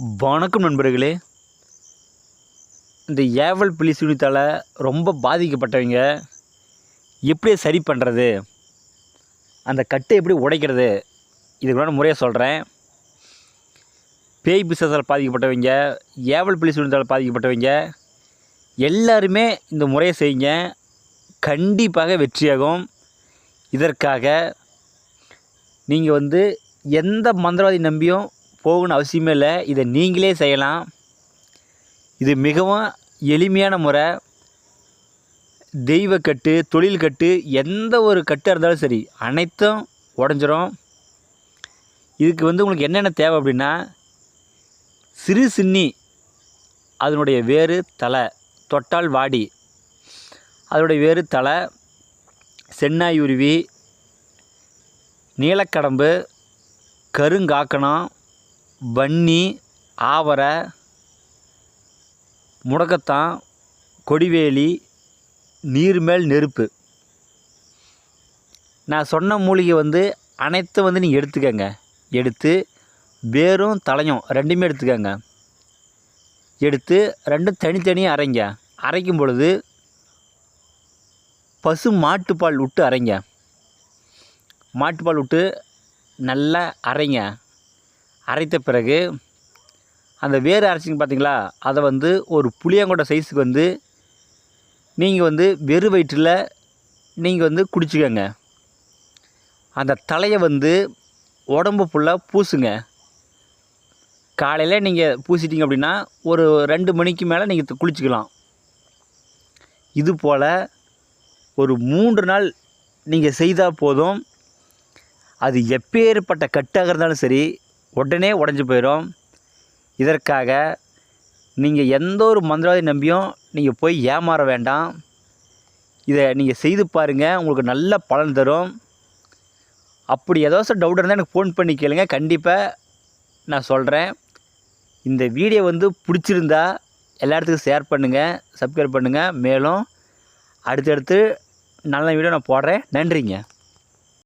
வணக்கம் நண்பர்களே. இந்த ஏவல் பில்லி சூனியத்தால் ரொம்ப பாதிக்கப்பட்டவங்க எப்படி சரி பண்ணுறது, அந்த கட்டை எப்படி உடைக்கிறது, இதுக்கான முறையை சொல்கிறேன். பேய் பிசாசால் பாதிக்கப்பட்டவங்க, ஏவல் பில்லி சூனியத்தால் பாதிக்கப்பட்டவங்க எல்லாருமே இந்த முறையை செய்யுங்க. கண்டிப்பாக வெற்றியாகும். இதற்காக நீங்கள் எந்த மந்திரவாதி நம்பியும் போகணும்னு அவசியமே இல்லை. இதை நீங்களே செய்யலாம். இது மிகவும் எளிமையான முறை. தெய்வக்கட்டு, தொழில் கட்டு, எந்த ஒரு கட்டாக இருந்தாலும் சரி அனைத்தும் உடஞ்சிரும். இதுக்கு உங்களுக்கு என்னென்ன தேவை அப்படின்னா, சிறு சின்னி, அதனுடைய வேறு தலை, தொட்டால் வாடி, அதனுடைய வேறு தலை, சென்னாயுருவி, நீலக்கடம்பு, கருங்காக்கணம், வன்னி, ஆவரை, முடக்கத்தான், கொடிவேலி, நீர்மேல் நெருப்பு. நான் சொன்ன மூலிகை அனைத்தும் நீங்கள் எடுத்துக்கங்க. எடுத்து வேரும் தலையும் ரெண்டுமே எடுத்துக்கங்க. எடுத்து ரெண்டும் தனித்தனியாக அரைங்க. அரைக்கும் பொழுது பசு மாட்டுப்பால் விட்டு அரைங்க. மாட்டுப்பால் விட்டு நல்லா அரைங்க. அரைத்த பிறகு அந்த வேறு அரைச்சிங்க பார்த்தீங்களா, அதை ஒரு புளியங்கொட்டை சைஸுக்கு நீங்கள் வெறு வயிற்றில் நீங்கள் குடிச்சுக்கங்க. அந்த தலையை உடம்பு ஃபுல்லாக பூசுங்க. காலையில் நீங்கள் பூசிட்டிங்க அப்படின்னா ஒரு 2 மணிக்கு மேலே நீங்கள் குளிச்சுக்கலாம். இது போல் ஒரு 3 நாள் நீங்கள் செய்தால் போதும். அது எப்பேற்பட்ட கட்டாக இருந்தாலும் சரி உடனே உடஞ்சி போயிடும். இதற்காக நீங்கள் எந்த ஒரு மந்திரவாதி நம்பியும் நீங்கள் போய் ஏமாற வேண்டாம். இதை நீங்கள் செய்து பாருங்கள், உங்களுக்கு நல்ல பலன் தரும். அப்படி ஏதாச்சும் டவுட் இருந்தால் எனக்கு ஃபோன் பண்ணி கேளுங்க, கண்டிப்பாக நான் சொல்கிறேன். இந்த வீடியோ பிடிச்சிருந்தா எல்லா இடத்துக்கும் ஷேர் பண்ணுங்கள், சப்ஸ்கிரைப் பண்ணுங்கள். மேலும் அடுத்தடுத்து நல்ல வீடியோ நான் போடுறேன். நன்றிங்க.